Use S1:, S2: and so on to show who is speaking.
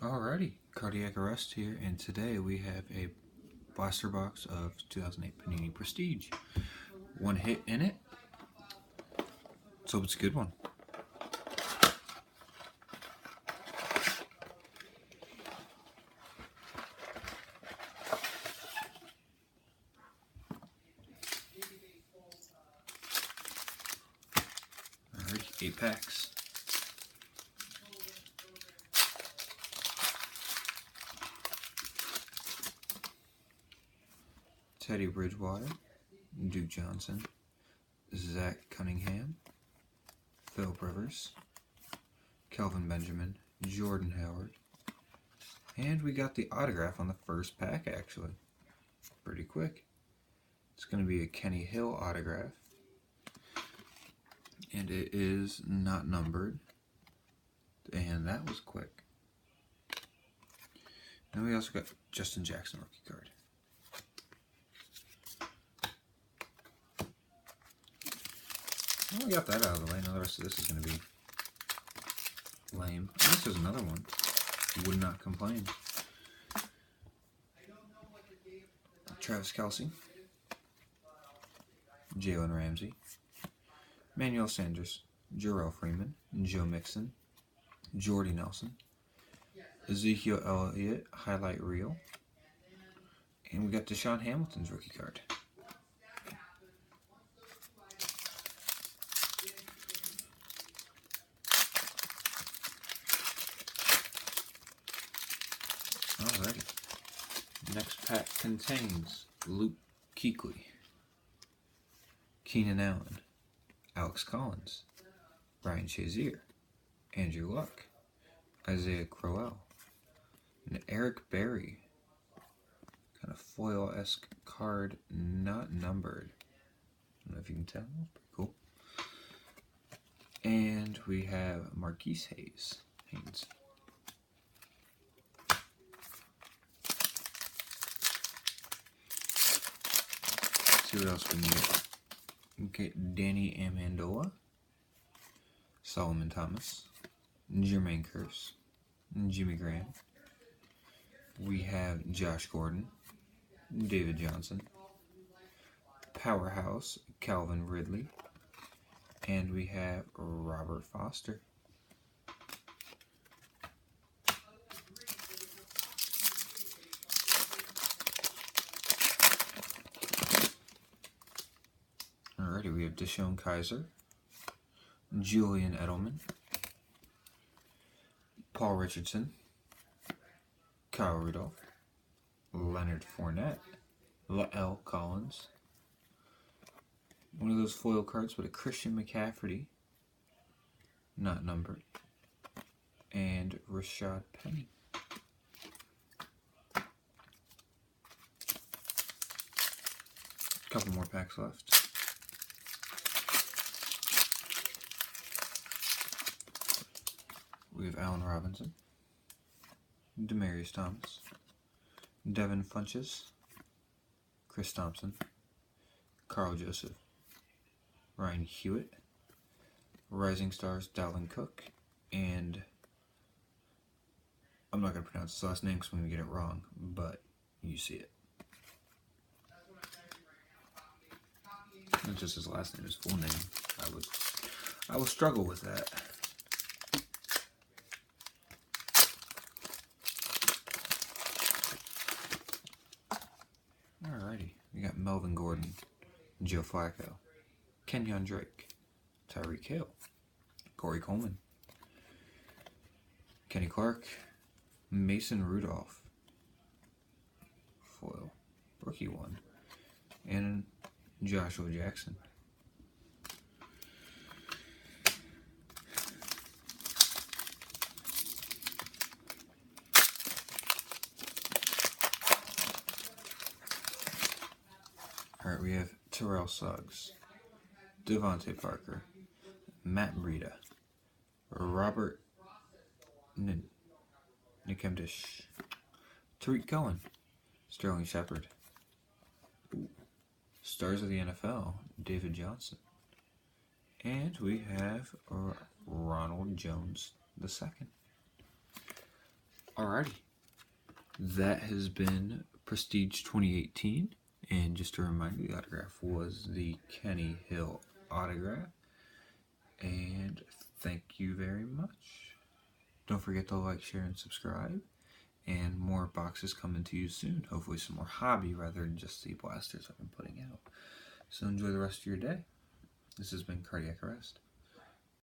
S1: Alrighty, cardiac arrest here, and today we have a blaster box of 2008 Panini Prestige. One hit in it, so it's a good one. Alrighty, 8 packs. Teddy Bridgewater, Duke Johnson, Zach Cunningham, Phil Rivers, Kelvin Benjamin, Jordan Howard, and we got the autograph on the first pack actually. Pretty quick. It's going to be a Kenny Hill autograph, and it is not numbered, and that was quick. And we also got Justin Jackson rookie card. Well, we got that out of the way. Now the rest of this is going to be lame. Unless there's another one. Would not complain. Travis Kelce, Jalen Ramsey, Manuel Sanders, Jarrell Freeman, Joe Mixon, Jordy Nelson, Ezekiel Elliott highlight reel, and we got Deshaun Hamilton's rookie card. Alrighty. Next pack contains Luke Kuechly, Keenan Allen, Alex Collins, Ryan Shazier, Andrew Luck, Isaiah Crowell, and Eric Berry. Kind of foil-esque card, not numbered. I don't know if you can tell. That's pretty cool. And we have Marquise Haynes. See what else we need. Okay, Danny Amendola, Solomon Thomas, Jermaine Kearse, Jimmy Graham. We have Josh Gordon, David Johnson, Powerhouse Calvin Ridley, and we have Robert Foster. Alrighty, we have Deshaun Kaiser, Julian Edelman, Paul Richardson, Kyle Rudolph, Leonard Fournette, Lael Collins, one of those foil cards with a Christian McCaffrey, not numbered, and Rashad Penny. Couple more packs left. We have Allen Robinson, Demaryius Thomas, Devin Funches, Chris Thompson, Carl Joseph, Ryan Hewitt, Rising Stars Dalvin Cook, and I'm not going to pronounce his last name because I'm going to get it wrong, but you see it. Not just his last name, his full name. I would struggle with that. Alrighty, we got Melvin Gordon, Joe Flacco, Kenyon Drake, Tyreek Hill, Corey Coleman, Kenny Clark, Mason Rudolph, foil, rookie one, and Joshua Jackson. Alright, we have Terrell Suggs, Devontae Parker, Matt Breida, Robert Nikemdish, Tariq Cohen, Sterling Shepard, Stars of the NFL, David Johnson, and we have Ronald Jones II. Alrighty. That has been Prestige 2018. And just a reminder, the autograph was the Kenny Hill autograph. And thank you very much. Don't forget to like, share, and subscribe. And more boxes coming to you soon. Hopefully some more hobby rather than just the blasters I've been putting out. So enjoy the rest of your day. This has been Cardiac Arrest.